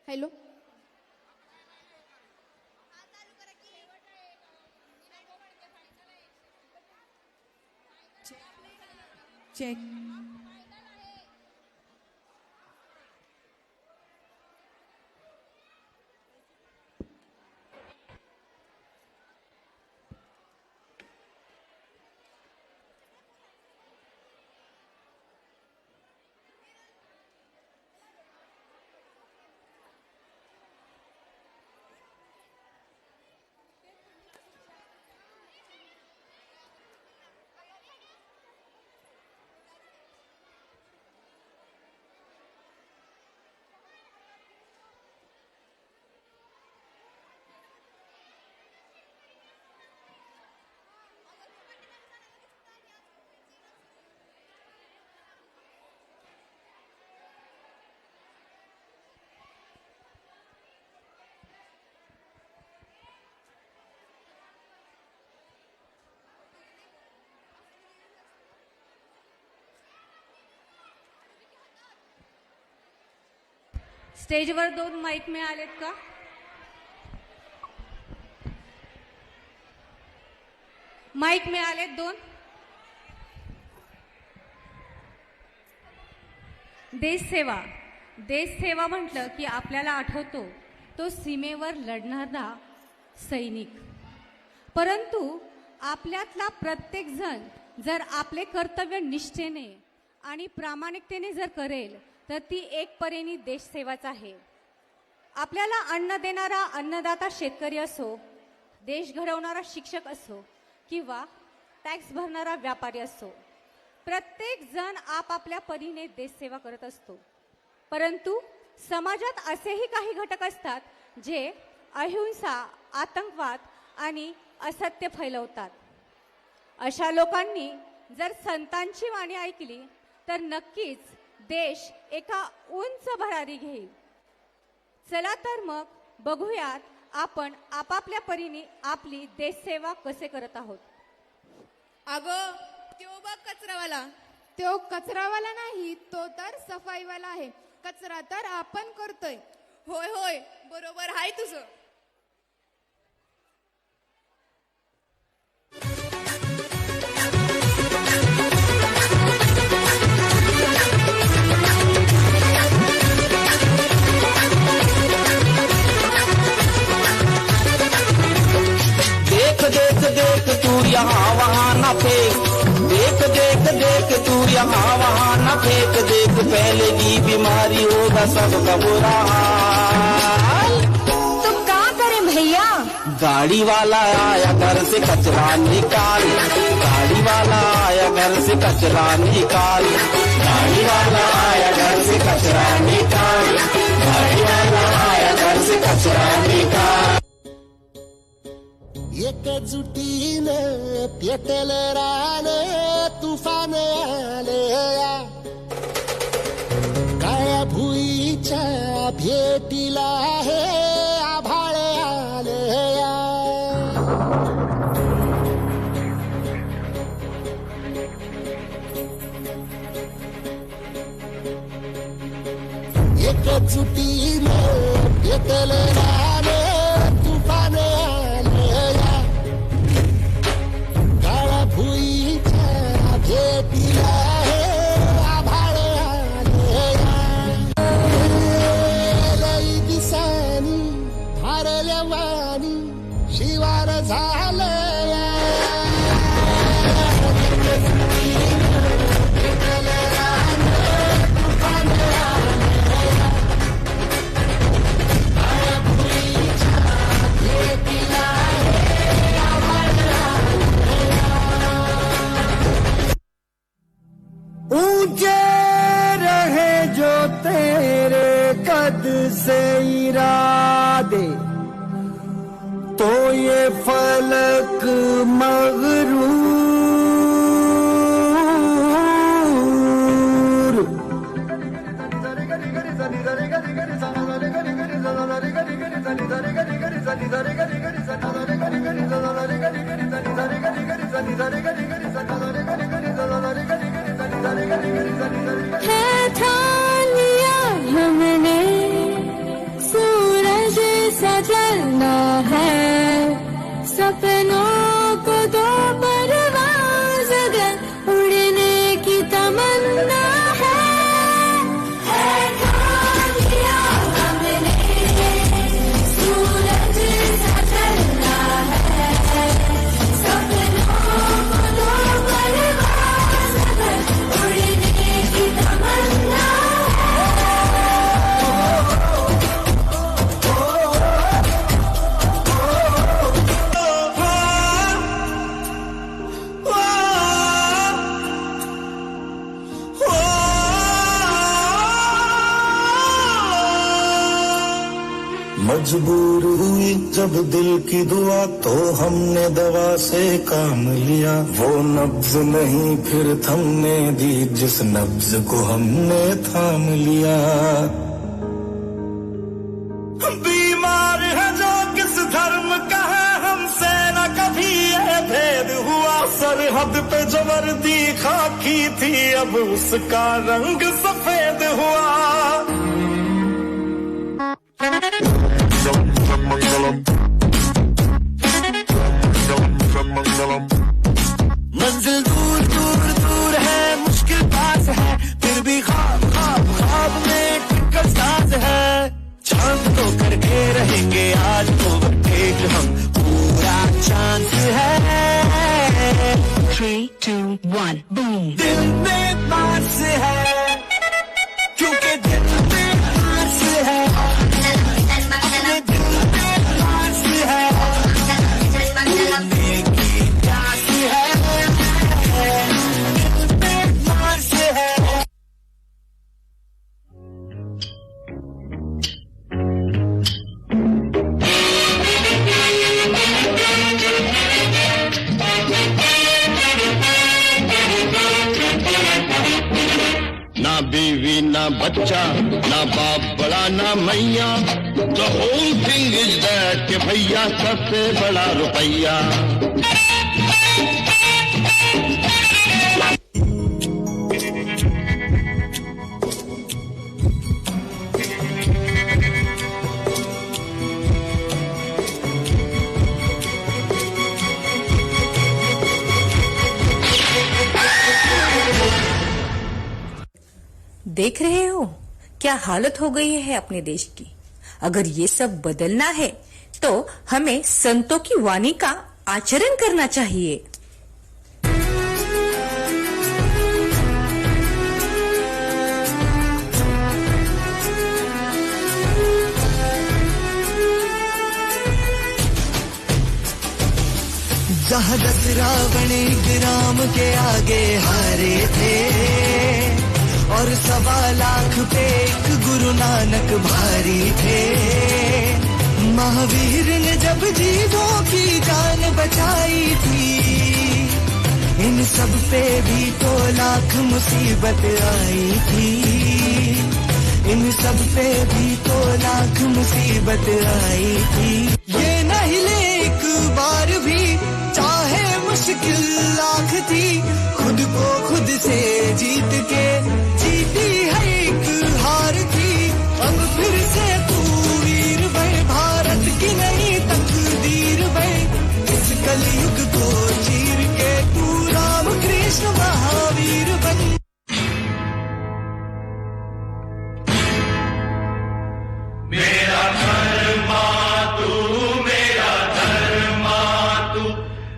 Hello. Check. स्टेजवर 2 mic मिळालेत का? Mic मिळालेत 2. देशसेवा. देशसेवा म्हटलं की आपल्याला आठवतो तो सीमेवर लढणारा सैनिक. परंतु आपल्यातला प्रत्येक जण जर आपले कर्तव्य निष्ठेने आणि प्रामाणिकतेने जर करेल तर ती एक परीने देशसेवाच आहे. आपल्याला अन्न देणारा अन्नदाता शेतकरी असो, देश घडवणारा शिक्षक असो किंवा टॅक्स भरणारा व्यापारी असो, प्रत्येक जण आपापल्या परीने देशसेवा करत असतो. परंतु समाजात असेही काही घटक असतात जे अहिंसा, आतंकवाद आणि असत्य फैलवतात. अशा लोकांनी जर संतांची वाणी ऐकली तर नक्कीच देश एका उंच भरारी घेईल. चला तर मग बघूयात आपण आपापल्या परीने आपली देशसेवा कसे करत आहोत. अगं त्यो बघ कचरावाला. तो कचरावाला नाही, तो तर सफाईवाला आहे. कचरा तर आपण करतोय. होय होय बरोबर आहे तुझं. तू यहाँ वहाँ न फेंक, देख देख देख तू यहाँ वहाँ न फेंक, देख फैलेगी बीमारी होगा सबका बुरा हाल. तो क्या करें भैया? गाड़ी वाला आया घर से कचरा निकाल, गाड़ी वाला आया घर से कचरा निकाल, गाड़ी वाला आया घर से कचरा निकाल, गाड़ी वाला आया घर से कचरा निकाल. एकजुटीनं पेटल रान तुफान आलया, काळ्या भुईच्या भेटीला हे आभाळ आलया. एकजुटीनं पेटल रान तुफान आलया, काळ्या भुईच्या भेटीला हे आभाळ आलया. लई दिसानी भारल्या वाणी शिवार झालया. ऊंचे रहे जो तेरे कद से इरादे, तो ये फलक मगरूर. है ठान लिया हमने मजबूर हुई जब दिल की दुआ तो हमने दवा से काम लिया, वो नब्ज नहीं फिर थमने दी जिस नब्ज को हमने थाम लिया। बीमार है जो किस धर्म का है हमसे न कभी ये भेद हुआ, सरहद पे जो वर्दी खाकी थी अब उसका रंग सफेद हुआ। मंजिल दूर दूर दूर है, मुश्किल पास है, फिर भी ख्वाब ख्वाब ख्वाब में ट्विंकल सांस है। चांद तो करके रहेंगे आज तो एक हम, पूरा चांस है। 3, 2, 1, boom. दिल में पास है, क्योंकि दिल में पास है, अपने दिल में पास है, उड़ने की प्यास है, दिल में पास है। ना बीवी ना बच्चा ना बाप बड़ा ना मैया, the whole thing is that कि भैया सबसे बड़ा रुपया। देख रहे हो क्या हालत हो गई है अपने देश की। अगर ये सब बदलना है तो हमें संतों की वाणी का आचरण करना चाहिए। जहाँ 10 रावण राम के आगे हारे थे और 1.25 लाख पे एक गुरु नानक भारी थे। महावीर ने जब जीवों की जान बचाई थी, इन सब पे भी तो लाख मुसीबत आई थी, इन सब पे भी तो लाख मुसीबत आई थी। ये नहीं ले एक बार भी चाहे मुश्किल लाख थी, खुद को खुद से जीत के जीती है एक हार थी। अब फिर से तू वीर बन, भारत की नई तकदीर बन, इस कलयुग को चीर के तू राम कृष्ण महावीर बन। मेरा धर्मा तू, मेरा धर्मा तू,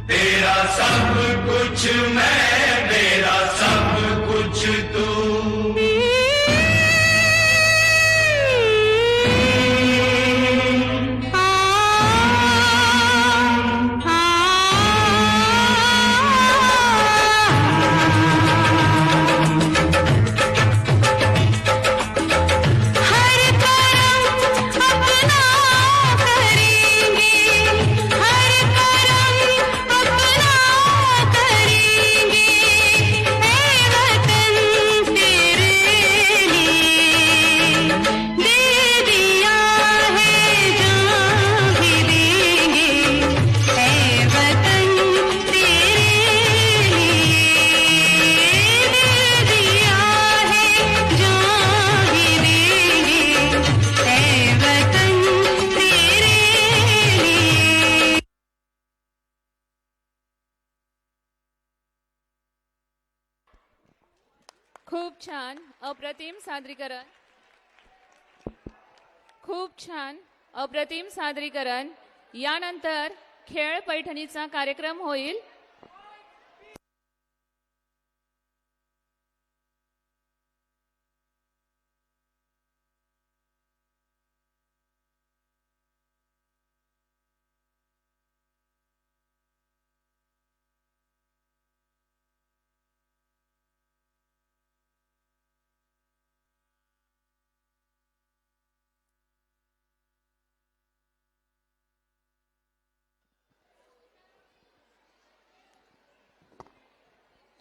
तेरा सब कुछ मैं, मेरा सब कुछ तू। खूप छान, अप्रतिम सादरीकरण. खूप छान, अप्रतिम सादरीकरण. यानंतर खेळ पैठणीचा कार्यक्रम होईल.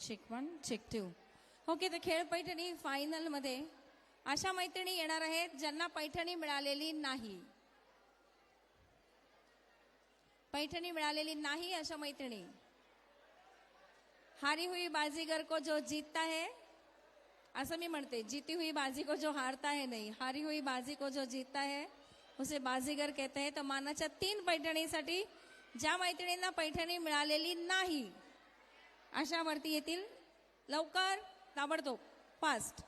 Check 1 check 2. ओके, तर खेळ पैठणी फायनलमध्ये अशा मैत्रिणी येणार आहेत ज्यांना पैठणी मिळालेली नाही. पैठणी मिळालेली नाही अशा मैत्रिणी. हारी हुई बाजीगर को जो जीतता है, असं मी म्हणते, जीती हुई बाजी को जो हारता है नहीं, हारी हुई बाजी को जो जीतता है उसे बाजीगर कहते हैं. तर मानाच्या 3 पैठणीसाठी ज्या मैत्रिणींना पैठणी मिळालेली नाही अशा वरती येतील. लवकर, ताबडतोब, फास्ट.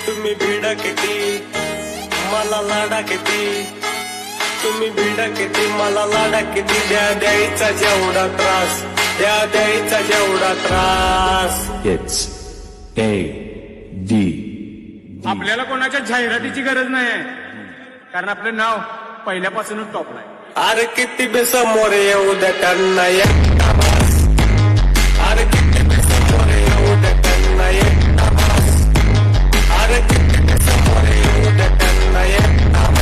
तुम्ही भिडा किती मला लाडा किती, तुम्ही भिडा किती मला लाडा किती, द्यायचा जेवढा त्रास, द्यायचा जेवढा त्रास. It's A.D. आपल्याला कोणाच्या जाहिरातीची गरज नाही, कारण आपलं नाव पहिल्यापासूनच टॉपला आहे. अरे किती बे समोर येऊ द्या त्यांना एकटा बस, अरे किती बे समोर येऊ द्या त्यांना एकटा बस, अरे किती बे समोर येऊ द्या त्यांना एकटा बस.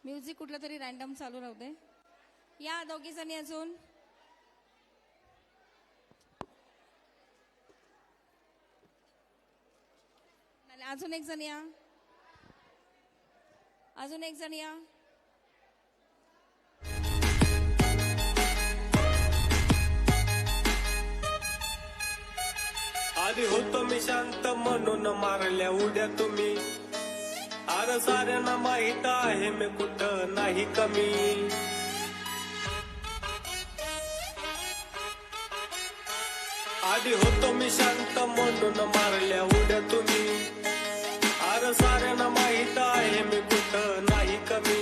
म्युझिक कुठलं तरी रॅन्डम चालू राहू दे. या दोघी जणी अजून. अजून एक जण या, अजून एक जण या. आधी होतो मी शांत म्हणून मारल्या उद्या तुम्ही, अरे साऱ्यांना माहित आहे मी कुठं नाही कमी. आधी होतो मी शांत म्हणून मारल्या उद्या तुम्ही, अरे साऱ्यांना माहित आहे मी कुठं नाही कमी.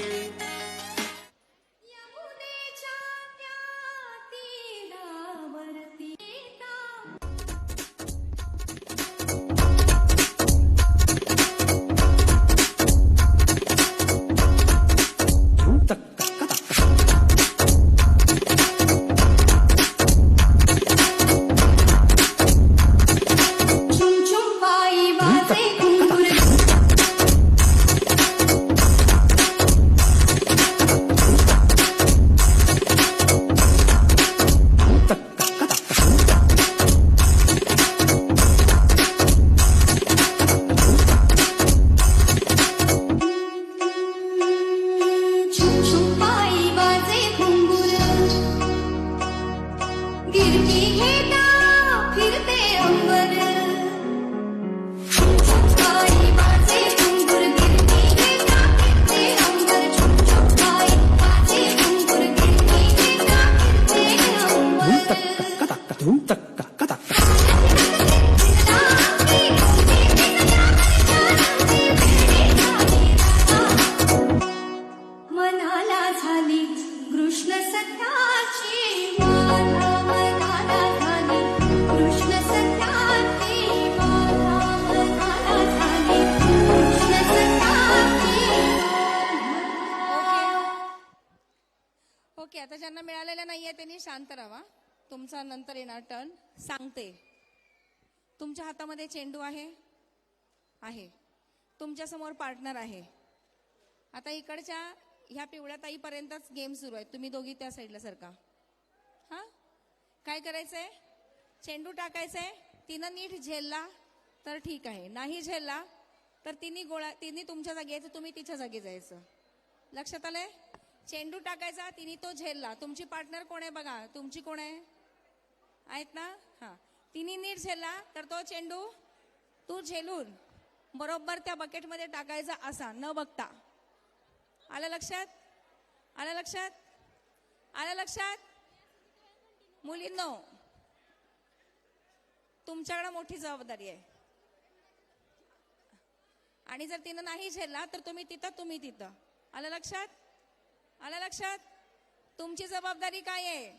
आता ज्यांना मिळालेलं नाहीये त्यांनी शांत राहा. तुमचा नंतर येणार टर्न. सांगते, तुमच्या हातामध्ये चेंडू आहे. तुमच्यासमोर पार्टनर आहे. आता इकडच्या ह्या पिवळ्या ताईपर्यंतच गेम सुरू आहे. तुम्ही दोघी त्या साईडला सरका. हां, काय करायचंय? चेंडू टाकायचंय. तिनं नीट झेलला तर ठीक आहे, नाही झेलला तर तिने तुमच्या जागी यायचं, तुम्ही तिच्या जागी जायचं. लक्षात आलंय? चेंडू टाकायचा, तिने तो झेलला. तुमची पार्टनर कोण आहे बघा, तुमची कोण आहे? आहेत ना? हां, तिने नीट झेलला तर तो चेंडू तू झेलून बरोबर त्या बकेटमध्ये टाकायचा असा, न बघता. आलं लक्षात? आलं लक्षात? आलं लक्षात? मुलींनो, तुमच्याकडे मोठी जबाबदारी आहे. आणि जर तिनं नाही झेलला तर तुम्ही तिथं. आलं लक्षात? आलं लक्षात? तुमची जबाबदारी काय आहे?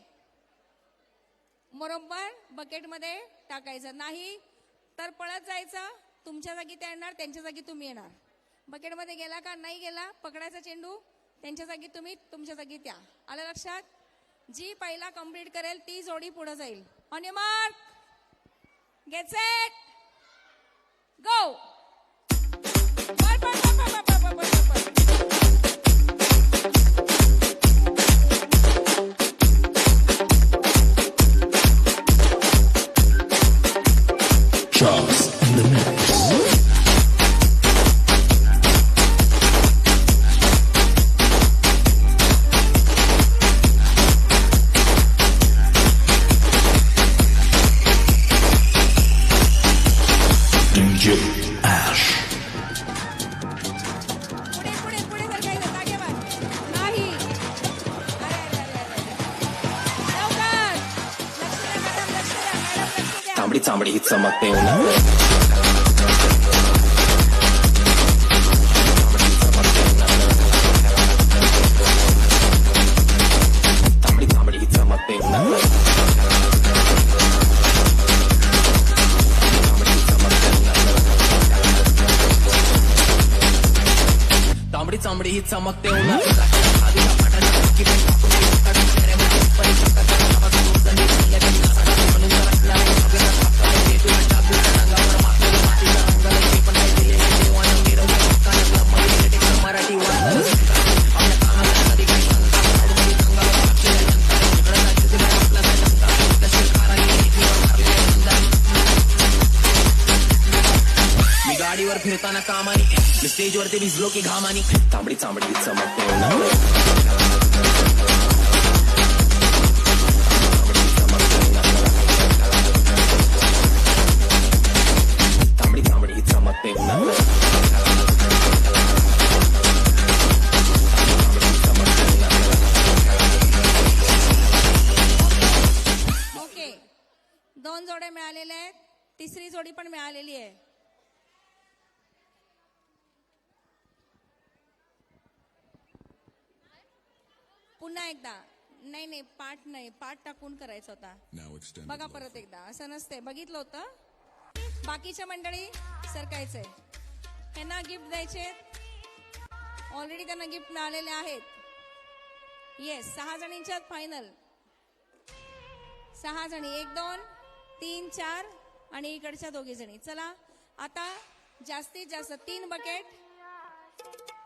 बरोबर बकेटमध्ये टाकायचं. नाही तर पळत जायचं. तुमच्या जागी त्या येणार, त्यांच्या जागी तुम्ही येणार. बकेटमध्ये गेला का नाही गेला, पकडायचा चेंडू, त्यांच्या जागी तुम्ही, तुमच्या जागी त्या. आलं लक्षात? जी पहिला कंप्लीट करेल ती जोडी पुढे जाईल. On your mark, get set, go. Charles in the mix. DJ Ash. पुढे सरकायचं जागेवर. नाही. लवकर. लक्ष द्या मॅडम, लक्ष द्या. तांबडी चांबडी ही चमकते उन्हात. तांबडी चांबडी ही चमकते उन्हात. तांबडी चांबडी ही चमकते उन्हात. मी गाडीवर फिरताना कामानी, मी स्टेजवरती भिजलो की घामानी. तांबडी चांबडी ही चमकते तांबडी चांबडी ही चमकते ओके, 2 जोड्या मिळालेल्या आहेत. तिसरी जोडी पण मिळालेली आहे. पुन्हा एकदा. नाही पाठ टाकून करायचा होता. बघा परत एकदा. असं नसते, बघितलं होतं. बाकीच्या मंडळी सरकायचंय. त्यांना गिफ्ट द्यायचे. ऑलरेडी त्यांना गिफ्ट मिळालेले आहेत. Yes, 6 जणींच्यात final. 6 जणी, 1 2 3 4 आणि इकडच्या 2 जणी. चला आता जास्तीत जास्त 3 बकेट,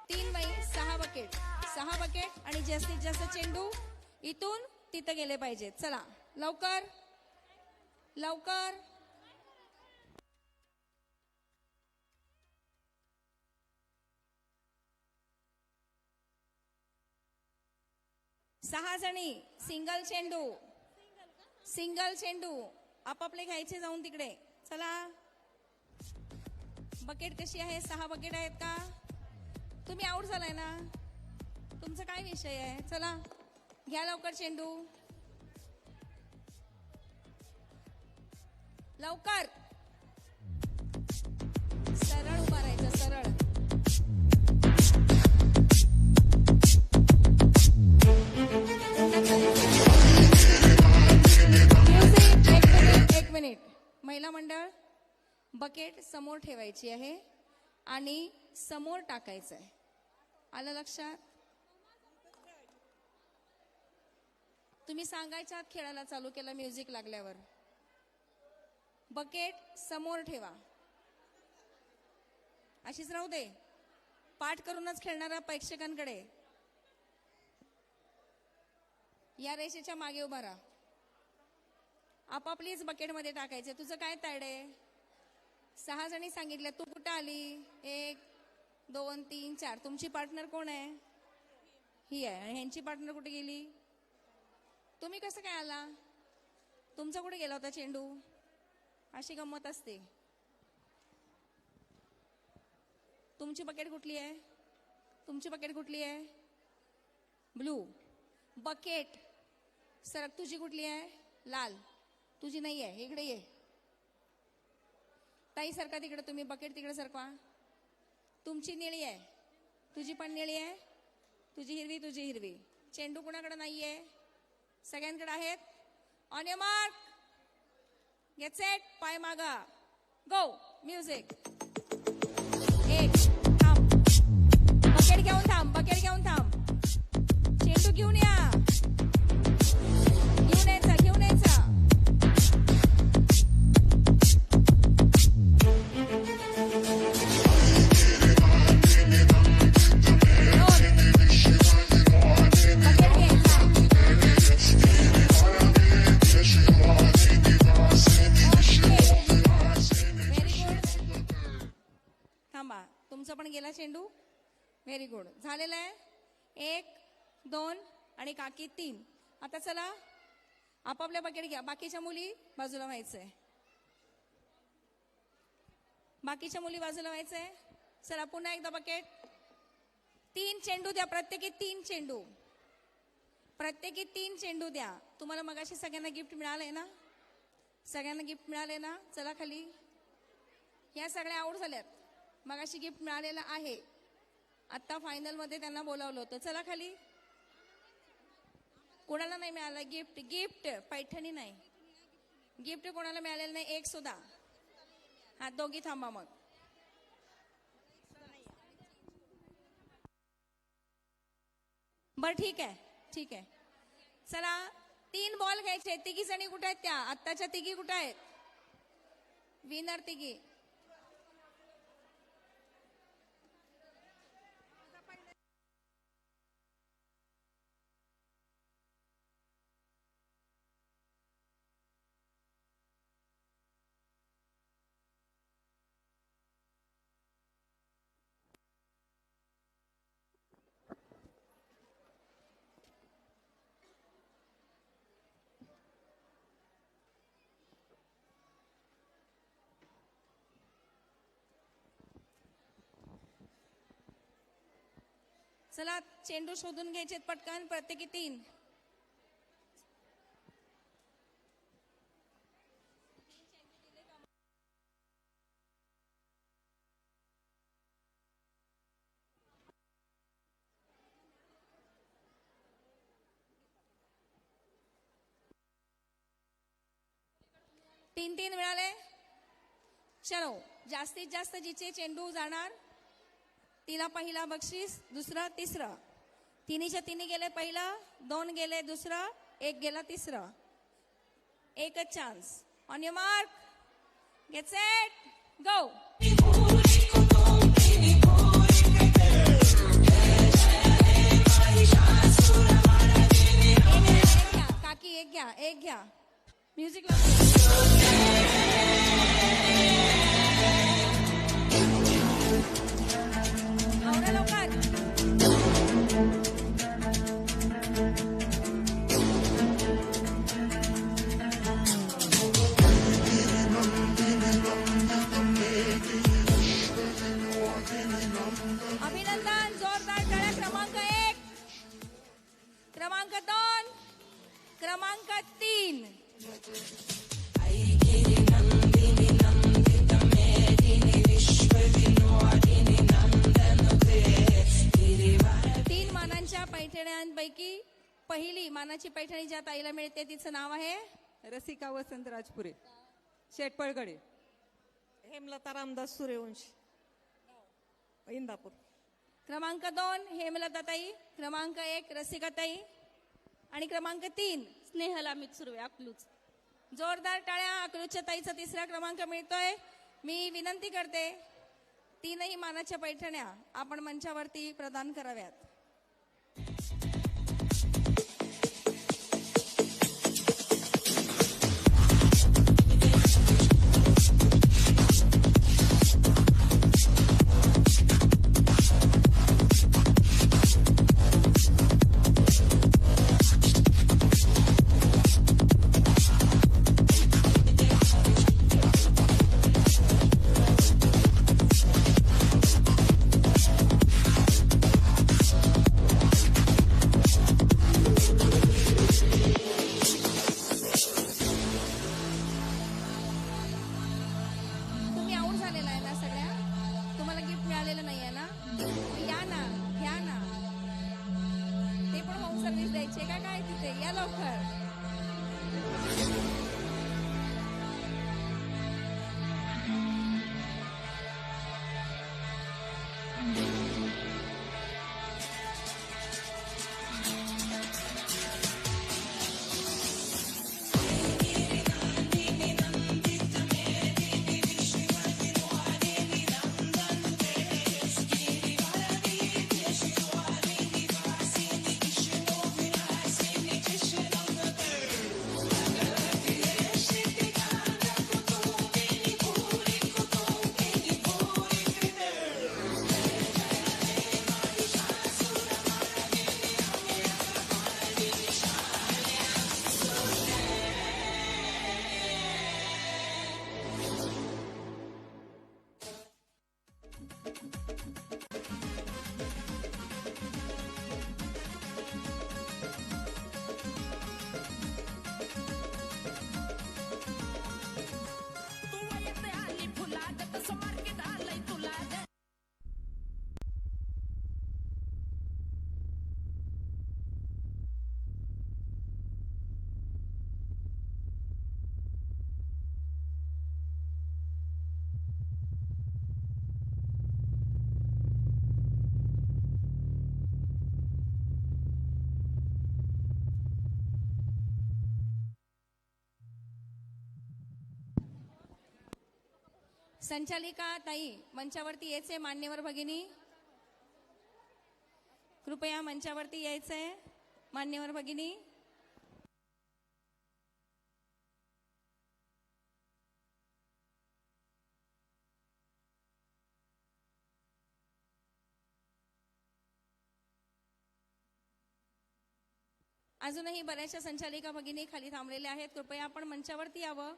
3 बाई 6 बकेट, 6 बकेट आणि जास्तीत जास्त चेंडू इथून तिथं गेले पाहिजेत. चला लवकर लवकर. सहा जणी सिंगल चेंडू आपापले घ्यायचे जाऊन तिकडे. चला, बकेट कशी आहे? 6 बकेट आहेत का? तुम्ही आउट झालाय ना? तुमचा काय विषय आहे? चला घ्या लवकर चेंडू, लवकर. सरळ उभा राहायचं, सरळ. एक मिनिट. महिला मंडळ, बकेट समोर ठेवायची आहे आणि समोर टाकायचं आहे. आलं लक्षात? तुम्ही सांगायच्या आत खेळायला चालू केलं म्युझिक लागल्यावर. बकेट समोर ठेवा अशीच राहू दे. पाठ करूनच खेळणाऱ्या प्रेक्षकांकडे या रेषेच्या मागे उभा राहा. आपापलीच बकेटमध्ये टाकायचे. तुझं काय तायडे? 6 जणी सांगितल्या. तू कुठं आली? 1 2 3 4. तुमची पार्टनर कोण आहे? ही आहे. आणि ह्यांची पार्टनर कुठे गेली? तुम्ही कसं काय आला? तुमचा कुठे गेला होता चेंडू? अशी गंमत असते. तुमची बकेट कुठली आहे? तुमची बकेट कुठली आहे? Blue bucket. सरक. तुझी कुठली आहे? लाल. तुझी नाही आहे. इकडे ये ताई. सरका तिकडे. तुम्ही बकेट तिकडे सरकवा. तुमची निळी आहे. तुझी पण निळी आहे. तुझी हिरवी. तुझी हिरवी. चेंडू कुणाकडे नाहीये? सगळ्यांकडे आहेत. On your mark get set. पाय मागा. गो. म्युझिक. 1 थांब. बकेट घेऊन थांब. बकेट घेऊन थांब. चेंडू घेऊन या. घेऊन यायचा. घेऊन यायचा. थांबा. तुमचा पण गेला चेंडू. Very good. झालेलं आहे. 1 2 आणि काकी 3. आता चला आपापल्या बकेट घ्या. बाकीच्या मुली बाजूला व्हायचंय. बाकीच्या मुली बाजूला व्हायचंय. चला पुन्हा एकदा बकेट. 3 चेंडू द्या. प्रत्येकी 3 चेंडू. प्रत्येकी 3 चेंडू द्या. तुम्हाला मगाशी सगळ्यांना गिफ्ट मिळालंय ना? सगळ्यांना गिफ्ट मिळालंय ना? चला खाली. ह्या सगळ्या आऊट झाल्यात. मगाशी गिफ्ट मिळालेलं आहे. आता फायनल मध्ये त्यांना बोलावलं होतं. चला खाली. कोणाला नाही मिळालं गिफ्ट? गिफ्ट पैठणी नाही. गिफ्ट कोणाला मिळालेलं नाही एक सुद्धा. हा दोघी थांबा मग. बर ठीक आहे. ठीक आहे. चला 3 बॉल घ्यायचे. तिघी जणी कुठे आहेत? त्या आत्ताच्या तिघी कुठे आहेत? विनर तिघी. चला चेंडू शोधून घ्यायचे पटकन. प्रत्येकी 3. तीन मिळाले. चलो जास्तीत जास्त जिचे चेंडू जाणार तिला पहिला बक्षीस. दुसरा तिसरा. तिन्हीच्या तिन्ही गेले पहिलं. 2 गेले दुसरं. 1 गेला तिसरं. एकच chance. On your mark get set go. काकी एक घ्या. एक घ्या. म्युझिक अभिनंदन. जोरदार टाळ्या. क्रमांक 1, क्रमांक 2, क्रमांक 3. 3 मानांच्या पैठण्यांपैकी पहिली मानाची पैठणी ज्या ताईला मिळते तिचं नाव आहे रसिका वसंत राजपुरे, शेटपळगडे. हेमलता रामदास सूर्यवंशी, इंदापूर. क्रमांक 2 हेमलता ताई, क्रमांक 1 रसिका ताई आणि क्रमांक 3 स्नेहल अमित सुर्वे, अकलूज. जोरदार टाळ्या. अकलूजच्या ताईचा 3रा क्रमांक मिळतोय. मी विनंती करते तीनही मानाच्या पैठण्या आपण मंचावरती प्रदान कराव्यात. तुम्ही आऊट झालेला आहे ना सगळ्या, तुम्हाला गिफ्ट मिळालेलं नाही आहे ना, या ना, घ्या ना. ते पण होम सर्व्हिस द्यायची का काय तिथे, या लवकर. संचालिका ताई मंचावरती यायचे. मान्यवर भगिनी कृपया मंचावरती यायचंय. मान्यवर भगिनी अजूनही बऱ्याचशा संचालिका भगिनी खाली थांबलेल्या आहेत. कृपया आपण मंचावरती यावं.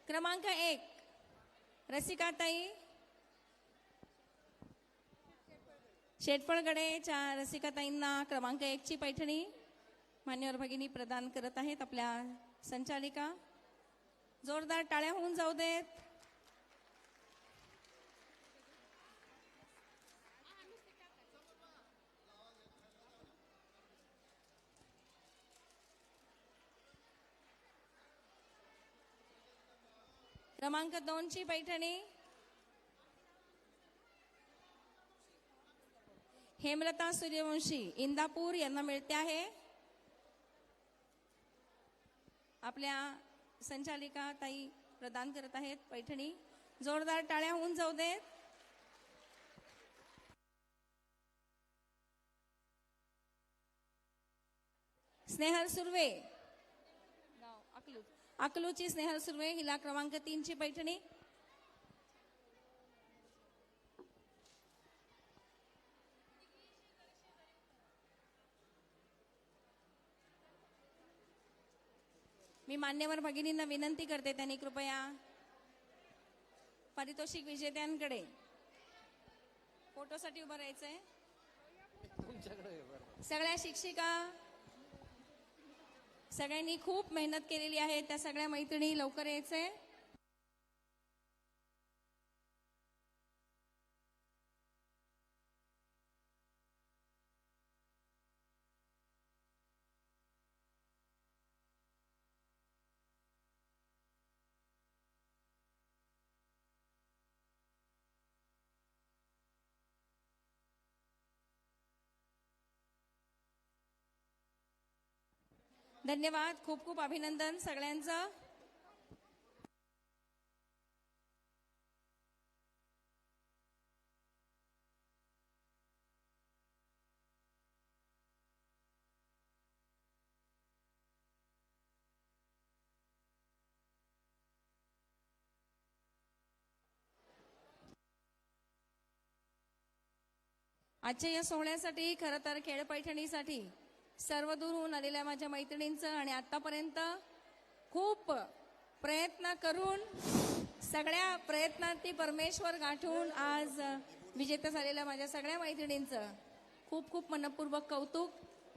क्रमांक 1 रसिकाताई शेटपळगडेच्या रसिकाताईंना क्रमांक 1 ची पैठणी मान्यवर भगिनी प्रदान करत आहेत. आपल्या संचालिका जोरदार टाळ्या होऊन जाऊ देत. क्रमांक 2 ची पैठणी हेमलता सूर्यवंशी इंदापूर यांना मिळते आहे. आपल्या संचालिका ताई प्रदान करत आहेत पैठणी. जोरदार टाळ्या होऊन जाऊ देत. स्नेहल सुर्वे अकलूची स्नेहल सुर्वे हिला क्रमांक 3 ची पैठणी. मी मान्यवर भगिनींना विनंती करते त्यांनी कृपया पारितोषिक विजेत्यांकडे फोटोसाठी उभं राहायचंय. सगळ्या शिक्षिका सगळ्यांनी खूप मेहनत केलेली आहे. त्या सगळ्या मैत्रिणी लवकर यायचंय. धन्यवाद. खूप खूप अभिनंदन सगळ्यांचं. आजच्या या सोहळ्यासाठी खरं तर खेळ पैठणीसाठी सर्व दूरहून आलेल्या माझ्या मैत्रिणींचं आणि आतापर्यंत खूप प्रयत्न करून सगळ्या प्रयत्नांती परमेश्वर गाठून आज विजेता झालेल्या माझ्या सगळ्या मैत्रिणींचं खूप खूप मनपूर्वक कौतुक.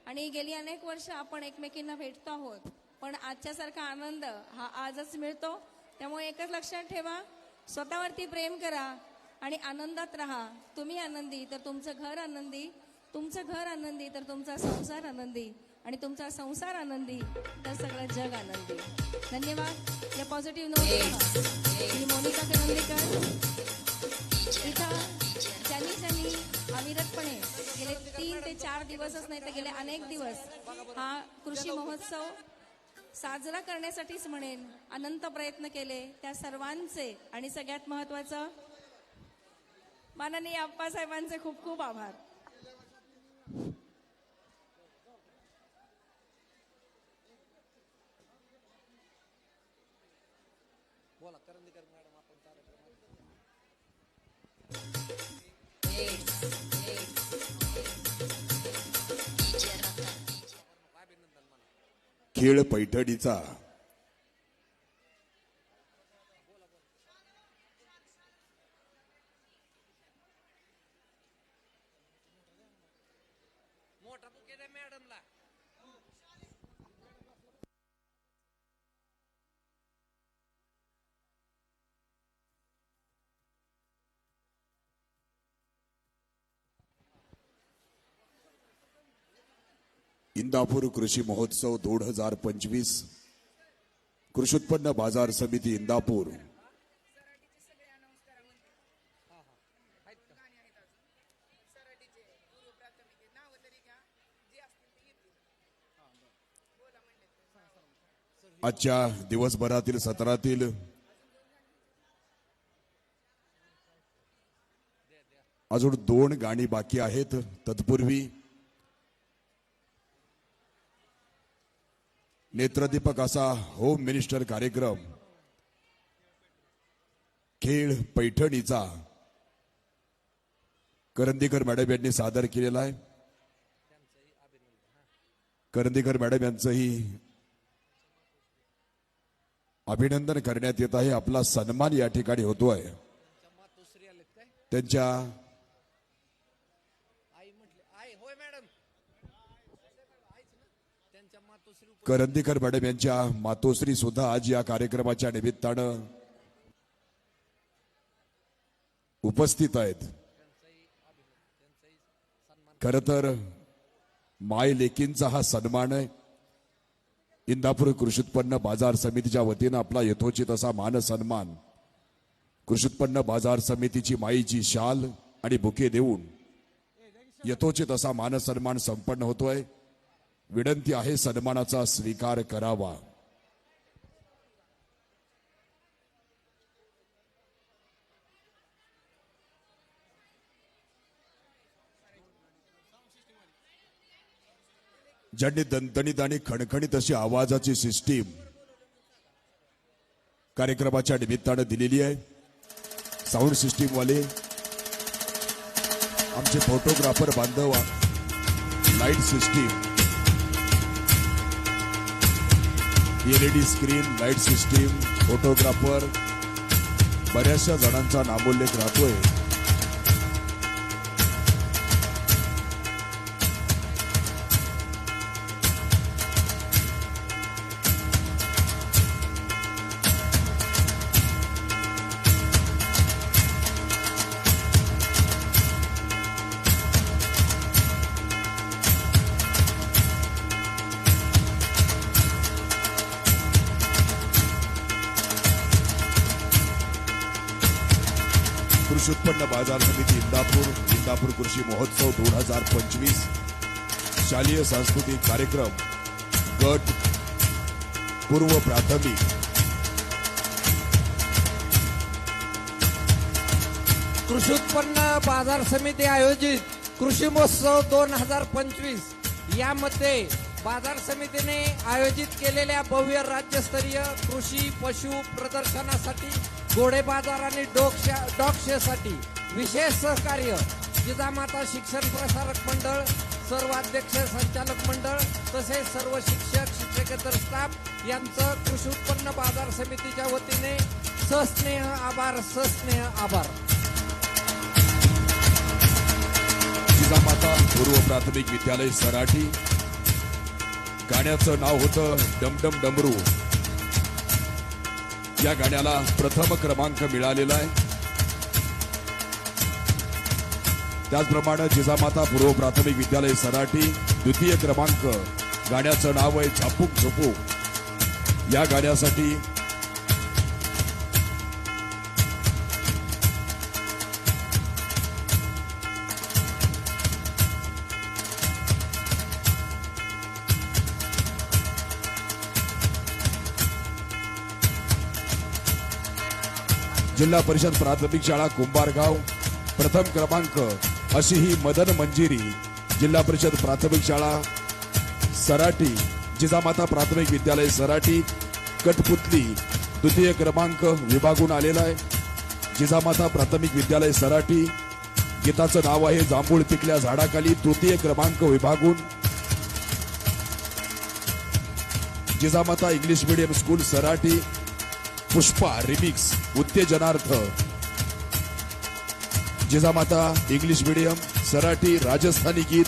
आणि गेली अनेक वर्ष आपण एकमेकींना भेटतो आहोत, पण आजच्यासारखा आनंद हा आजच मिळतो. त्यामुळे एकच लक्षात ठेवा, स्वतःवरती प्रेम करा आणि आनंदात राहा. तुम्ही आनंदी तर तुमचं घर आनंदी, तुमचं घर आनंदी तर तुमचा संसार आनंदी, आणि तुमचा संसार आनंदी तर सगळं जग आनंदी. धन्यवाद. या पॉझिटिव्ह नोट मी मोनिका करंदीकर इथं ज्यांनी अविरतपणे गेले 3 ते 4 दिवसच नाही तर गेले अनेक दिवस हा कृषी महोत्सव साजरा करण्यासाठीच म्हणेन अनंत प्रयत्न केले, त्या सर्वांचे आणि सगळ्यात महत्वाचं माननीय आप्पासाहेबांचे खूप खूप आभार. खेळ पैठणीचा इंदापूर कृषी महोत्सव 2025 कृषी उत्पन्न बाजार समिती इंदापूर आजच्या दिवसभरातील सत्रातील अजून 2 गाणी बाकी आहेत. तत्पूर्वी नेत्रदीपक असा होम मिनिस्टर कार्यक्रम खेळ पैठणीचा करंदीकर मॅडम यांनी सादर केलेला आहे. करंदीकर मॅडम यांचंही अभिनंदन करण्यात येत आहे. आपला सन्मान या ठिकाणी होतोय. त्यांच्या करंदीकर मॅडम यांच्या मातोश्री सुद्धा आज या कार्यक्रमाच्या निमित्तानं उपस्थित आहेत. खर तर माय लेकींचा हा सन्मान आहे. इंदापूर कृषी उत्पन्न बाजार समितीच्या वतीनं आपला यथोचित असा मान सन्मान कृषी उत्पन्न बाजार समितीची माईची शाल आणि बुके देऊन यथोचित असा मान सन्मान संपन्न होतोय. विनंती आहे सन्मानाचा स्वीकार करावा. ज्यांनी दणदणीत आणि खणखणीत अशी आवाजाची सिस्टीम कार्यक्रमाच्या निमित्तानं दिलेली आहे. साऊंड सिस्टीम वाले आमचे फोटोग्राफर बांधव, light system, LED screen, light system, photographer, बऱ्याचशा जणांचा नामोल्लेख राहतोय. कृषी उत्पन्न बाजार समिती इंदापूर कृषी महोत्सव 2025 शालेय सांस्कृतिक कार्यक्रम गट पूर्व प्राथमिक कृषी उत्पन्न बाजार समिती आयोजित कृषी महोत्सव 2025 यामध्ये बाजार समितीने आयोजित केलेल्या भव्य राज्यस्तरीय कृषी पशु प्रदर्शनासाठी घोडे बाजार आणि डॉग शोसाठी विशेष सहकार्य जिजामाता शिक्षण प्रसारक मंडळ, सर्व अध्यक्ष संचालक मंडळ तसेच सर्व शिक्षक शिक्षकेतर स्टाफ यांचं कृषी उत्पन्न बाजार समितीच्या वतीने सस्नेह आभार. जिजामाता पूर्व प्राथमिक विद्यालय सराठी. गाण्याचं नाव होतं डमडम डमरू. या गाण्याला प्रथम क्रमांक मिळालेला आहे. त्याचप्रमाणे जिजामाता पूर्व प्राथमिक विद्यालय सराठी द्वितीय क्रमांक. गाण्याचं नाव आहे झापूक झुपूक. या गाण्यासाठी जिल्हा परिषद प्राथमिक शाळा कुंभारगाव प्रथम क्रमांक अशी ही मदन मंजिरी. जिल्हा परिषद प्राथमिक शाळा सराठी जिजामाता प्राथमिक विद्यालय सराठी कठपुतली द्वितीय क्रमांक विभागून आलेला आहे. जिजामाता प्राथमिक विद्यालय सराठी गीताचं नाव आहे जांभूळ पिकल्या झाडाखाली तृतीय क्रमांक विभागून. जिजामाता इंग्लिश मीडियम स्कूल सराठी पुष्पा रिमिक्स उत्तेजनार्थ. जिजामाता इंग्लिश मीडियम सराठी राजस्थानी गीत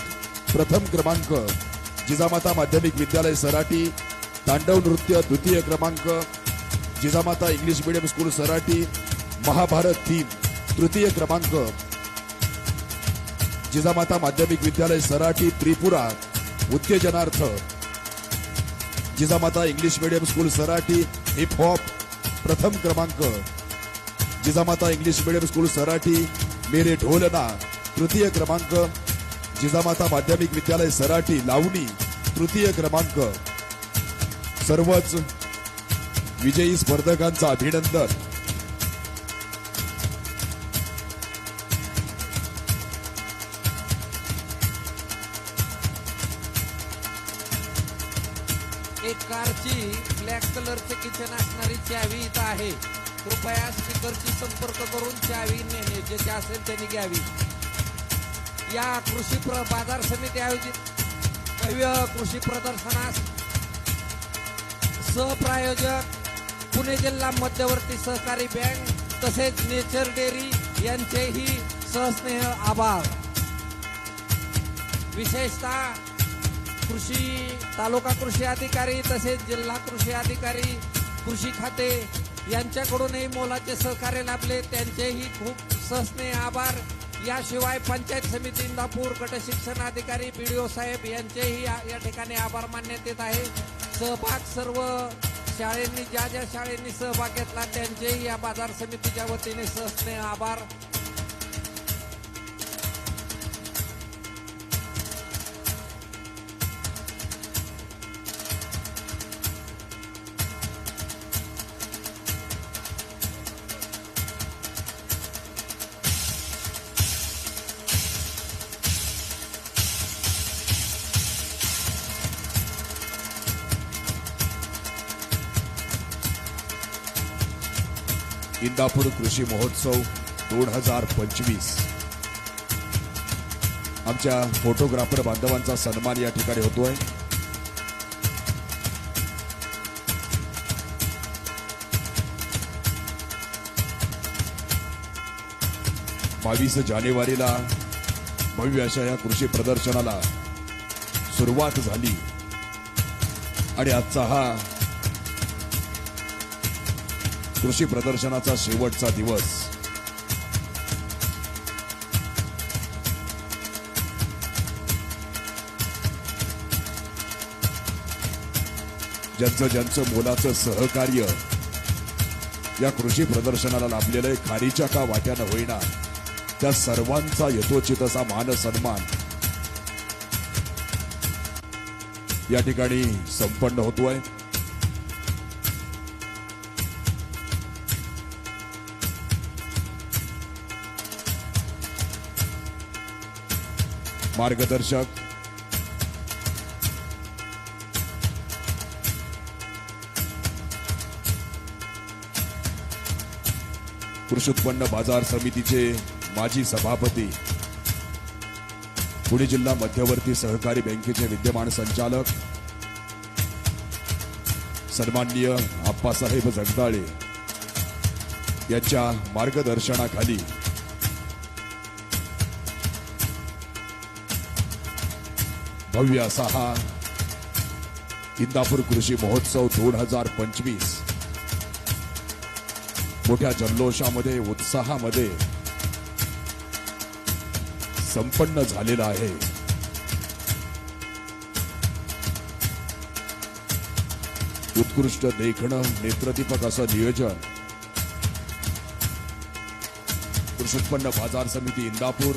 प्रथम क्रमांक. जिजामाता माध्यमिक विद्यालय सराठी तांडव नृत्य द्वितीय क्रमांक. जिजामाता इंग्लिश मीडियम स्कूल सराठी महाभारत थीम तृतीय क्रमांक. जिजामाता माध्यमिक विद्यालय सराठी त्रिपुरा उत्तेजनार्थ. जिजामाता इंग्लिश मीडियम स्कूल सराठी हिप हॉप प्रथम क्रमांक. जिजामाता इंग्लिश मीडियम स्कूल सराठी मेरे ढोलना तृतीय क्रमांक. जिजामाता माध्यमिक विद्यालय सराठी लावणी तृतीय क्रमांक. सर्वच विजयी स्पर्धकांचं अभिनंदन. एक कारची ब्लॅक कलरचे किचन असणारी चावी इथं आहे. कृपया स्पीकरची संपर्क करून चावी नेणे ज्याची असेल त्यांनी घ्यावी. या कृषी बाजार समिती आयोजित भव्य कृषी प्रदर्शनास सहप्रायोजक पुणे जिल्हा मध्यवर्ती सहकारी बँक तसेच नेचर डेअरी यांचेही सहस्नेह आभार. विशेषतः तालुका कृषी अधिकारी तसेच जिल्हा कृषी अधिकारी कृषी खाते यांच्याकडूनही मोलाचे सहकार्य लाभले त्यांचेही खूप सहस्नेह आभार. याशिवाय पंचायत समिती इंदापूर गट शिक्षण अधिकारी BDO साहेब यांचेही या ठिकाणी आभार मानण्यात येत आहे. सहभाग सर्व शाळेंनी ज्या शाळेंनी सहभाग घेतला त्यांचेही या बाजार समितीच्या वतीने सहस्नेह आभार. इंदापूर कृषी महोत्सव 2025 आमच्या फोटोग्राफर बांधवांचा सन्मान या ठिकाणी होतोय. बावीस जानेवारीला भव्य अशा या कृषी प्रदर्शनाला सुरुवात झाली आणि आजचा हा कृषी प्रदर्शनाचा शेवटचा दिवस. ज्यांचं मोलाचं सहकार्य या कृषी प्रदर्शनाला लाभलेलं आहे, खारीच्या का वाट्यानं होईना त्या सर्वांचा यथोचित असा मान सन्मान या ठिकाणी संपन्न होतोय. मार्गदर्शक कृषी उत्पन्न बाजार समितीचे माजी सभापती, पुणे जिल्हा मध्यवर्ती सहकारी बँकेचे विद्यमान संचालक सन्माननीय आप्पासाहेब जगदाळे यांच्या मार्गदर्शनाखाली भव्य असा हा इंदापूर कृषी महोत्सव 2025 मोठ्या जल्लोषामध्ये उत्साहामध्ये संपन्न झालेला आहे. उत्कृष्ट देखणं नेत्रदीपक असं नियोजन कृषी उत्पन्न बाजार समिती इंदापूर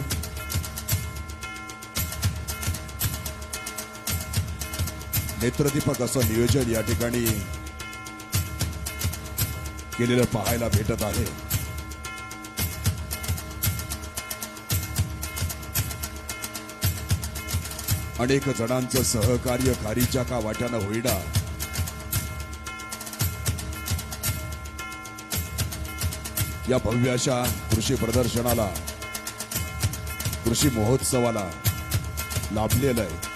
नेत्रदीपक असं नियोजन या ठिकाणी केलेलं पाहायला भेटत आहे. अनेक जणांचं सहकार्य खारीच्या का वाट्यानं होईना या भव्य अशा कृषी प्रदर्शनाला कृषी महोत्सवाला लाभलेलं आहे.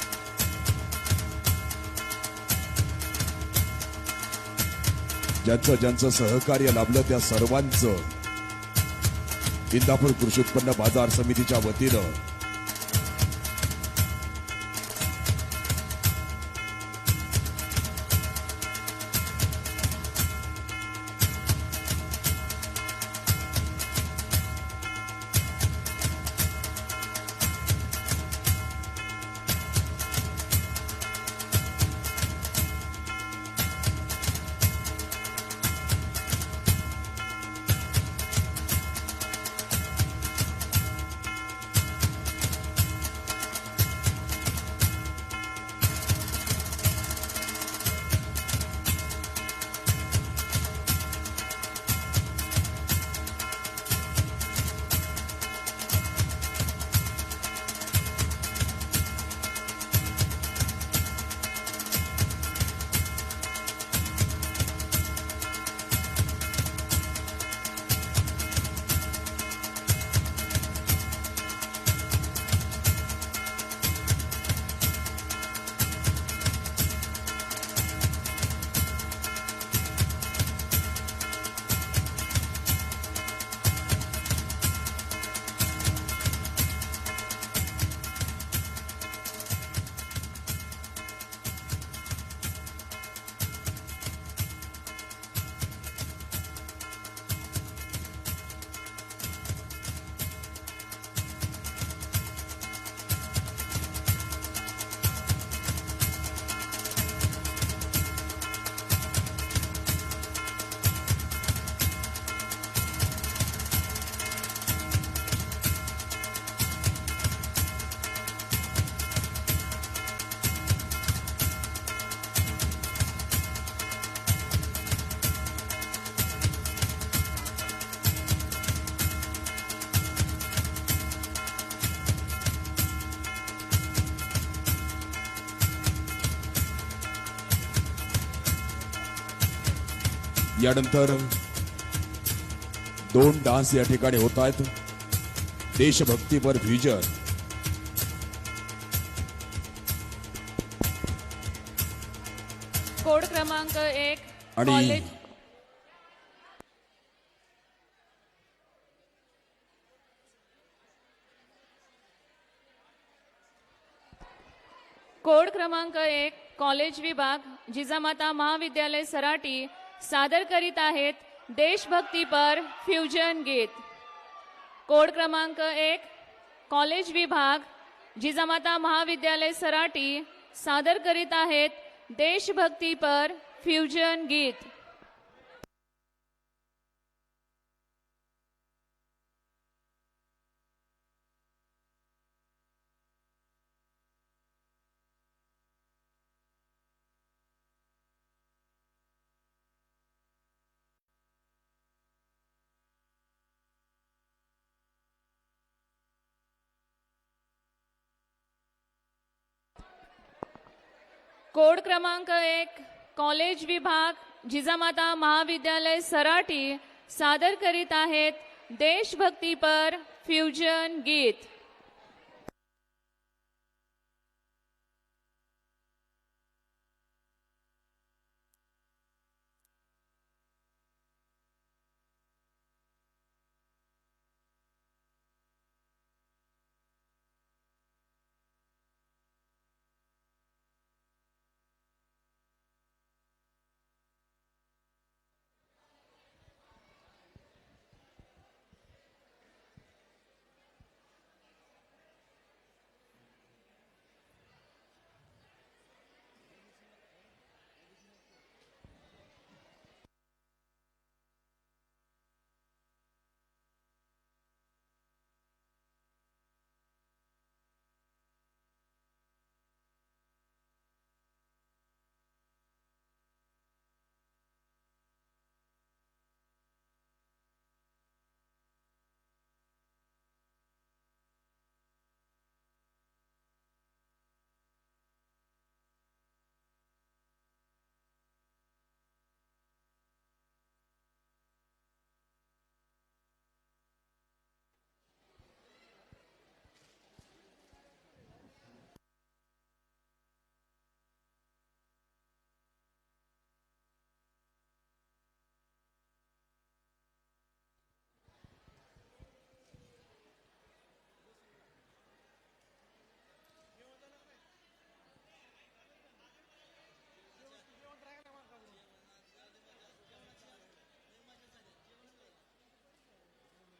ज्यांचं ज्यांचं सहकार्य लाभलं त्या सर्वांचं इंदापूर कृषी उत्पन्न बाजार समितीच्या वतीनं यानंतर 2 डान्स या ठिकाणी होत आहेत. देशभक्तीपर व्हिजन कोड क्रमांक 1 आणि कॉलेज कोड क्रमांक 1 कॉलेज विभाग जिजामाता महाविद्यालय सराटी सादर करीत आहेत देशभक्तीपर फ्युजन गीत. कोड क्रमांक 1 कॉलेज विभाग जिजामाता महाविद्यालय सराटी सादर करीत आहेत देशभक्तीपर फ्युजन गीत. कोड क्रमांक 1 कॉलेज विभाग जिजामाता महाविद्यालय सराटी सादर करीत आहेत देशभक्तीपर फ्युजन गीत.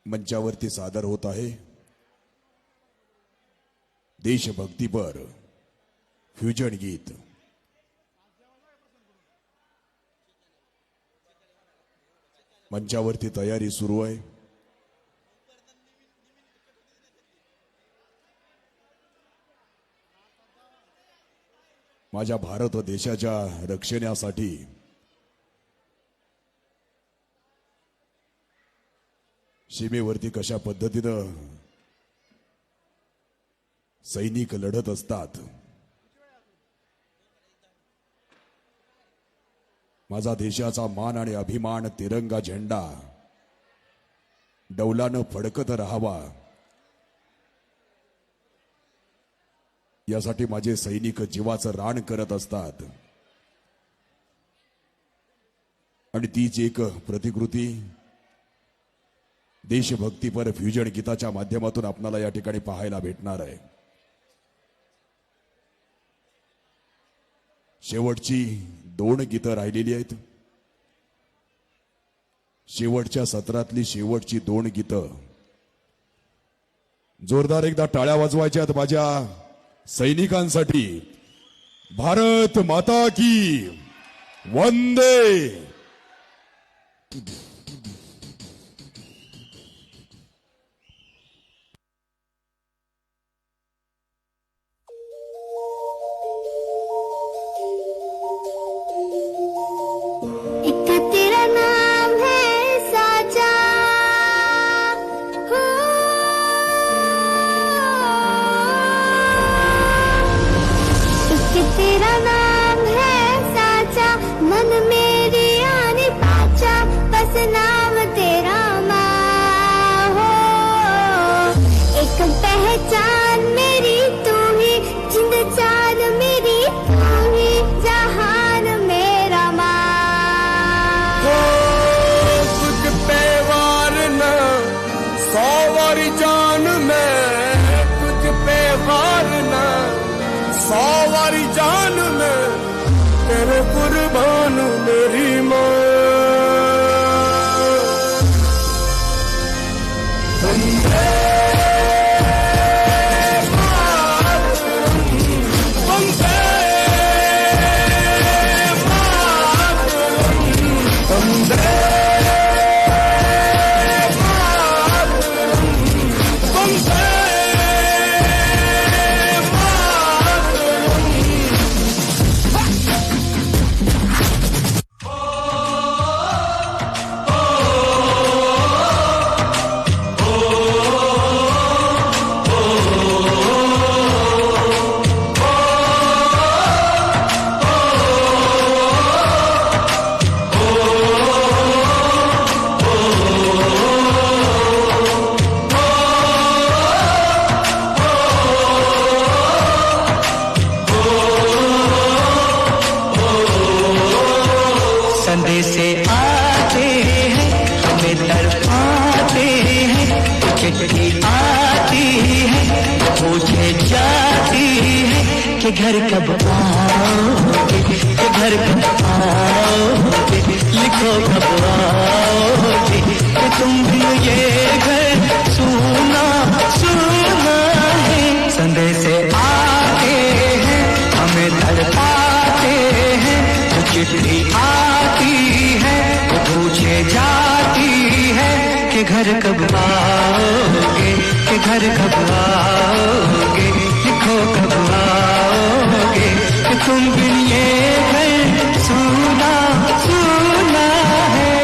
मंचावरती सादर होत आहे देशभक्तीपर फ्युजन गीत. मंचावरती तयारी सुरू आहे. माझ्या भारत देशाच्या रक्षणासाठी सीमेवरती कशा पद्धतीनं सैनिक लढत असतात. माझा देशाचा मान आणि अभिमान तिरंगा झेंडा डौलानं फडकत राहावा यासाठी माझे सैनिक जीवाचं रान करत असतात. आणि तीच एक प्रतिकृती देशभक्तीपर फ्युजन गीताच्या माध्यमातून आपल्याला या ठिकाणी पाहायला भेटणार आहे. शेवटची 2 गीतं राहिलेली आहेत. शेवटच्या सत्रातली शेवटची 2 गीतं. जोरदार एकदा टाळ्या वाजवायच्या आहेत माझ्या सैनिकांसाठी. भारत माता की वंदे. मन मेरी आने पाचा पसंद संदेशे आते हैं हमें तड़पाते हैं, चिट्ठी आती है पूछे जाती है कि घर कब आओगे, कि घर कब आओगे, लिखो कब आओगे, कि तुम भी ये घर सुना सुना है। संदेशे आते हैं हमें तड़पाते हैं, चिट्ठी आती है पूछे जाती है कि घर कब आओगे, कि घर कब आओगे, लिखो कब आओगे, कि तुम बिन ये घर सुना सुना है।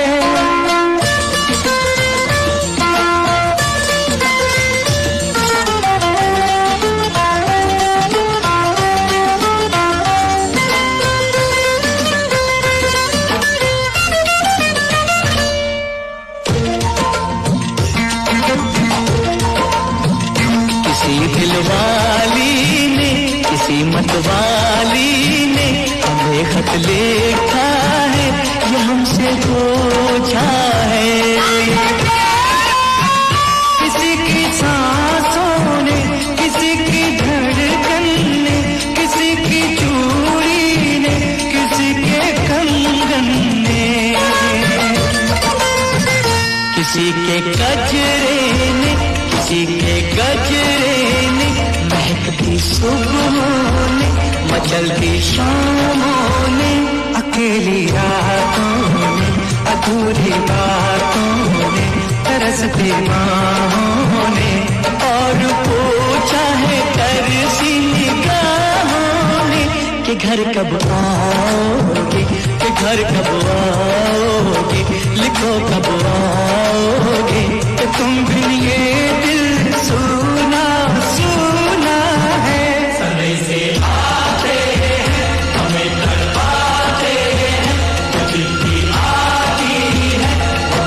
दिलवाली ने किसी मतवाली ने हमें खत लिखा है, ये हमसे पूछा है। किसी की सांसों ने, किसी की धड़कन ने, किसी की चूड़ी ने, किसी के कंगन ने, किसी के गजरे ने, किसी के गजरे ने, महकती सुबहों ने, मचलती शामों ने, अकेली रातों ने, अधूरी बातों ने, तरसती बाहों ने, और पूछा है तरसी निगाहों ने कि घर कब आओगे, कि घर कब आओगे, लिखो कब आओगे, कि तुम बिन ये दिल सुना सुना है। संदेशे आते हैं हमें तड़पाते हैं, चिट्ठी आती है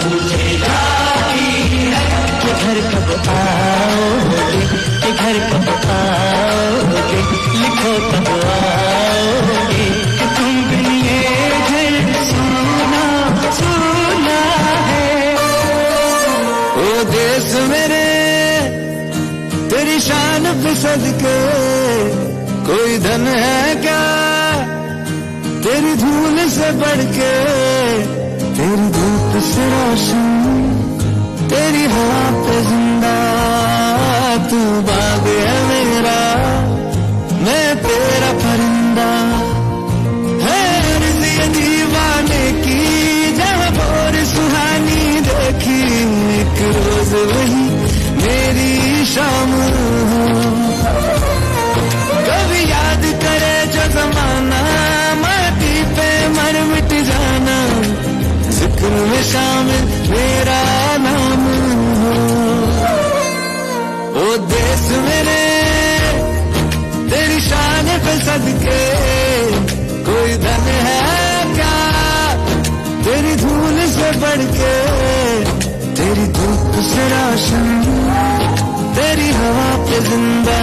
पूछे जाती है कि घर कब आओगे, कि घर कब आओगे, लिखो कब आओगे, कि तुम बिन ये घर सुना सुना है। ओ देश मेरे तेरी शान पे सदके कोई धन है क्या, तेरी धूल से बढ़ के, तेरी धूप से रोशन, तेरी हवा पे जिंदा, तू बाग है मेरा, मैं तेरा परिंदा, है अर्ज़ ये दीवाने की जहाँ और सुहानी देखी, एक रोज वही मेरी शाम हो। कभी याद करे जो जमाना, माटी पे मर मिट जाना, जिक्र में शामिल मेरा नाम हो। ओ देश मेरे तेरी शान पे सदके कोई धन है क्या, तेरी धूल से बढ़ के, तेरी धूप से रोशन, तेरी हवा पे जिंदा,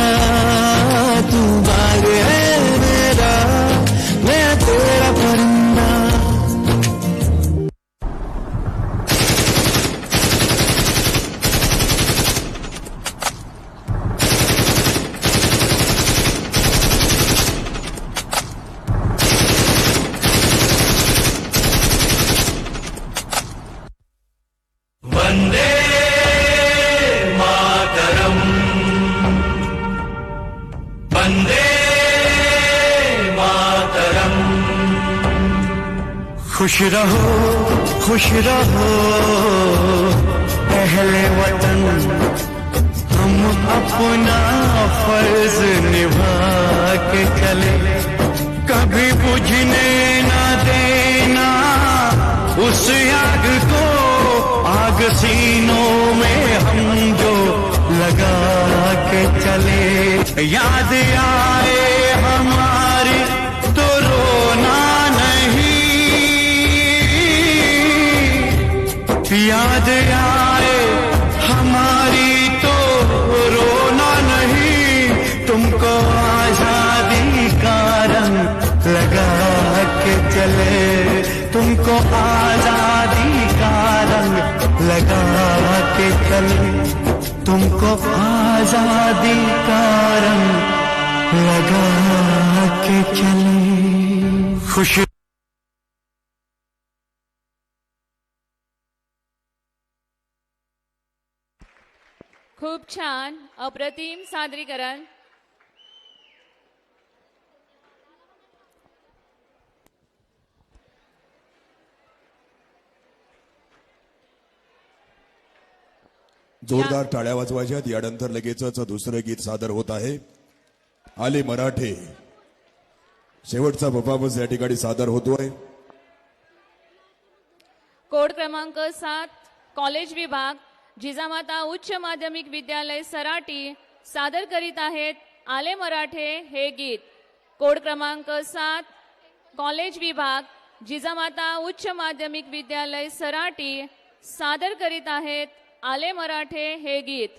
तू बाग है मेरा, मैं तेरा परिंदा। वंदे मातरम, वंदे मातरम। खुश रहो अहले वतन, हम अपना फर्ज निभा के चले, कभी बुझने ना देना उस आग को, आग सीनों में हम जो लगा के चले। याद आए हमारी तो रोना नहीं, याद आए हमारी तो रोना नहीं, तुमको आजादी का रंग लगा के चले, तुमको आजादी का रंग लगा के चले, तुमको आजादी का रंग लगा के चले। खुशी खूप छान, अप्रतिम सादरीकरण. जोरदार टाळ्या वाजवायच्यात. यानंतर लगेचच दुसरं गीत सादर होत आहे. आले मराठे शेवटचा परफॉर्मन्स या ठिकाणी सादर होतोय. कोड क्रमांक 7 कॉलेज विभाग जिजामाता उच्च माध्यमिक विद्यालय सराटी सादर करीत आहेत आले मराठे हे गीत. कोड क्रमांक 7 कॉलेज विभाग जिजामाता उच्च माध्यमिक विद्यालय सराटी सादर करीत आहेत आले मराठे हे गीत.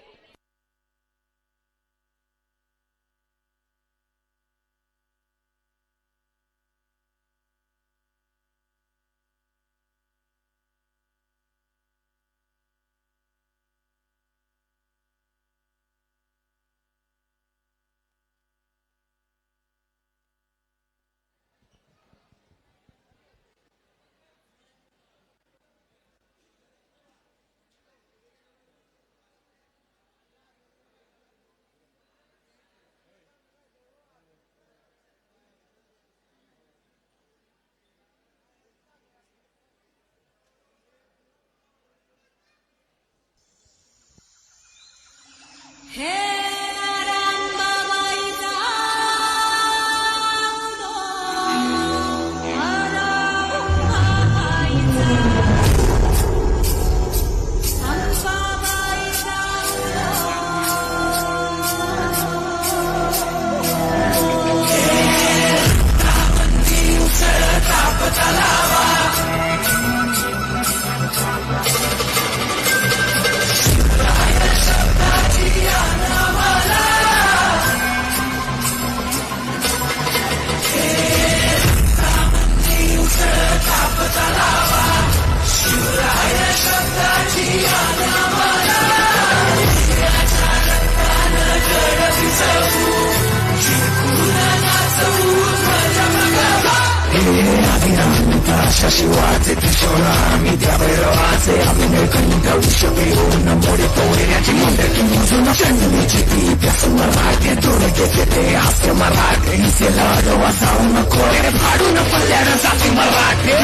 शशिवाचे किशोरा आम्ही त्या भैरवाचे आम्ही निळकंठ विश्व घेऊन मोडे तोडण्याची मुंडकी मोजून चंदनीची ती त्याचं मराठे दोडके घेते हास्य मराठे निसेला डोवा जाऊन खोरे फाडून पडल्यानं जाते मराठे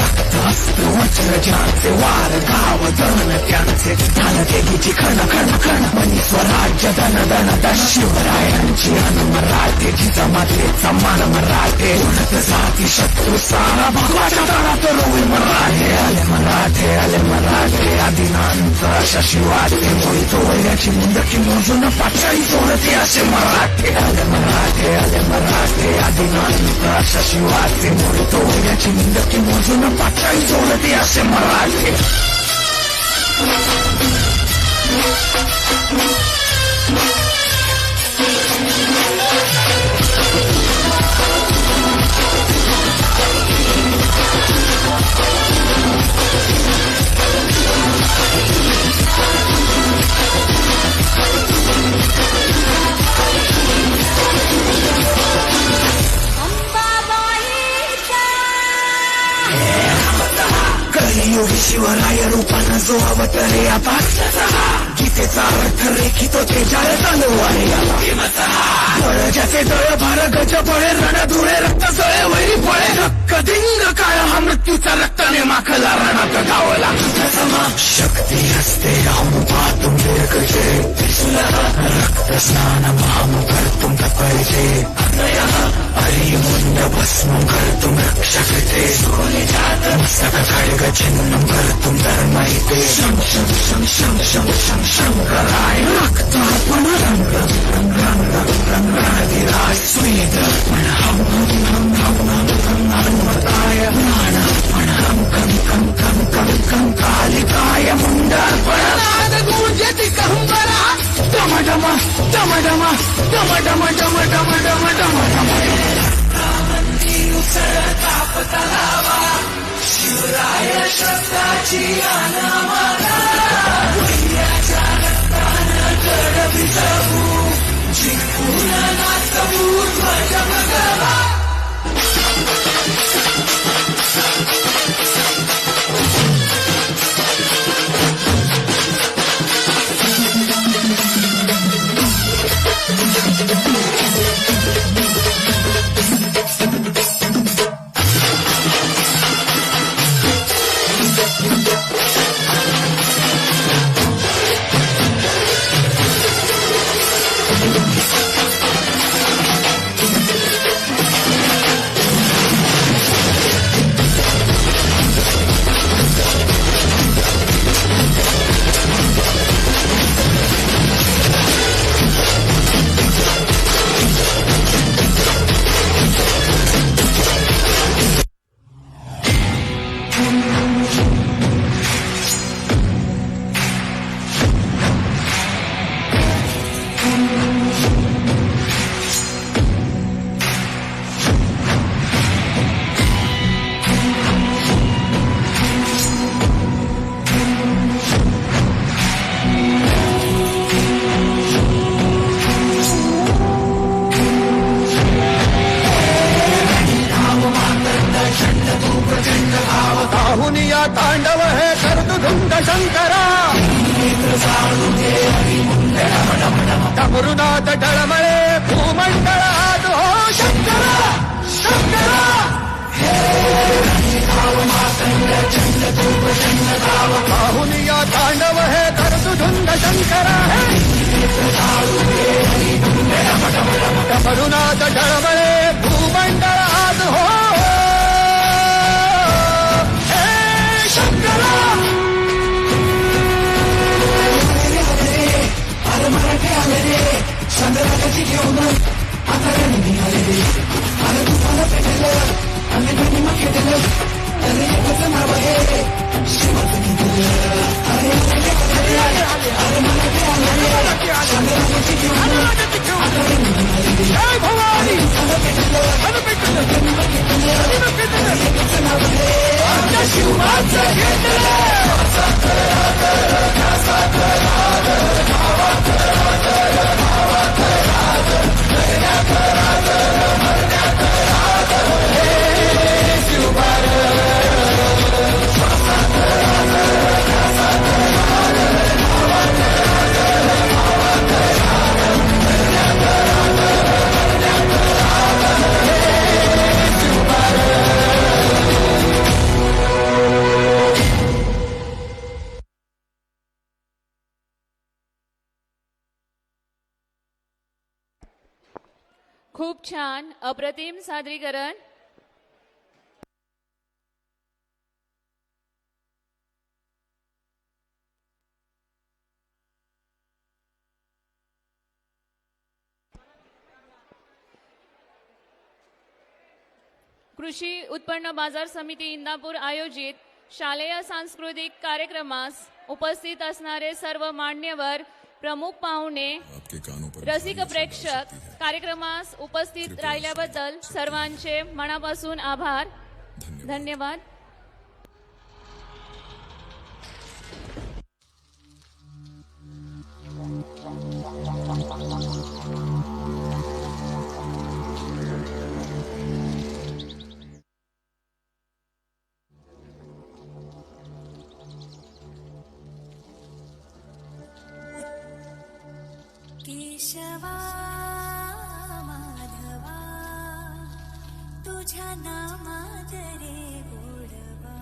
वचनजाचे वार गाव दन त्यांचे ढाल देवीची खण खण खण मनी स्वराज्य धन धन धन शिवरायांची अन मराठे जिजामातेचा मान मराठे उडत जाती शत्रू सारा भगवाच्या तळात रोवी मराठे आले मराठे आले मराठे आदिनांत अशा शिवाचे मोडी तोडण्याची मुंडकी मोजून पाचाई सोडते असे मराठे आले मराठे आले मराठे आदिनांत अशा शिवाचे मोडी तोडण्याची मुंडकी मोजून पाचाई सोडते असे मराठे. कलियुगी शिवराय रूपानं जो अवतरे आता गीतेचा अर्थ रेखितो ते जाळ तलवारी फळ ज्याचे दळ भार गज फळे रण धुळे रक्त जळे वैरी फळे हक्क दिंग काळ हा मृत्यूचा रक्ताने माखला रणात गावला शक्ती हस्ते राहून पाहतून गजे रक्त स्नान महाम कर्तुम तपळजे हरिमुंड भस्म कर्तुम रक्षकते मस्तक खड्ग छिन्नं कर्तुम धर्महिते शं शं शं शं शं शं शंकराय रक्तार्पण रंग रंग रंग रंग रंग रणधिराय स्वेदर्पण हम हम हम हम हम हनुमताय प्राणार्पण हम कं कं कं कं कं कालिकाय मुंडार्पण नाद गूंजति कहंबरा डम डम डम डम डम डम डम डम डम डम डम उसळता पतलावा शिवराय शब्दाची आन आम्हाला वैऱ्याच्या रक्तानं गड भिजवू जिंकून नाचवू ध्वज भगवा राहुनिया तांडव हे कर्दुधुंड शंकरा डमरुनाथ डळमळे भूमंडळ आज हो शंकरा शंकरा राहुनिया तांडव हे कर्दुधुंड शंकरा डमरुनाथ डळमळे भूमंडळ आज हो चंद्राची घेऊन आता रणी आले रे अरे तुफान पेटलं आणि गणी मग केलं अरे एकच नाव आहे शिवाचं दिलं अरे अरे मला ते आले चंद्राची घेऊन आता रणी आले रे जय भवानी तुफान पेटलं गणी मग केलं अरे एकच नाव आहे आमच्या शिवाचं घेतलं खूप छान अप्रतिम सादरीकरण. कृषी उत्पन्न बाजार समिती इंदापूर आयोजित शालेय सांस्कृतिक कार्यक्रमास उपस्थित असणारे सर्व मान्यवर, प्रमुख पाहुणे, रसिक प्रेक्षक, कार्यक्रमास उपस्थित राहिल्याबद्दल सर्वांचे मनापासून आभार. धन्यवाद. केशवा माधवा तुझ्या नामात रे गोडवा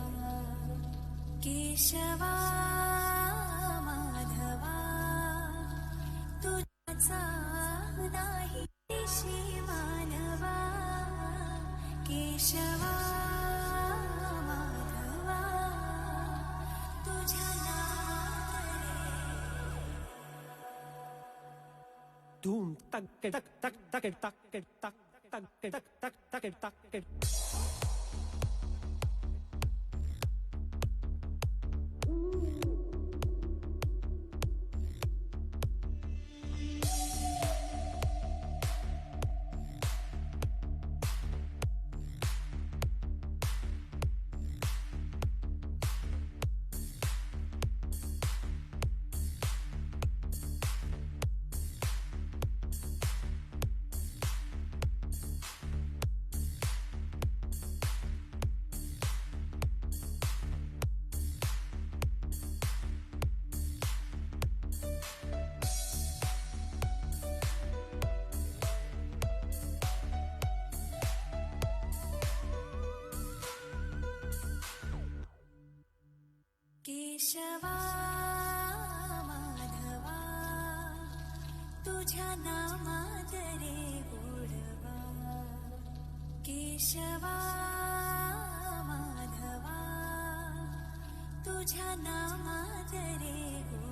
केशवा माधवा तुझ्याचा नाही देशी मानवा केशवा माधवा तुझ्या Doom, tak, tak, tak, tak, tak, tak, tak, tak, tak, tak, tak, tak, tak. केशवा माधवा तुझ्या नामात रे गोडवा केशवा माधवा तुझ्या नामात रे गोडवा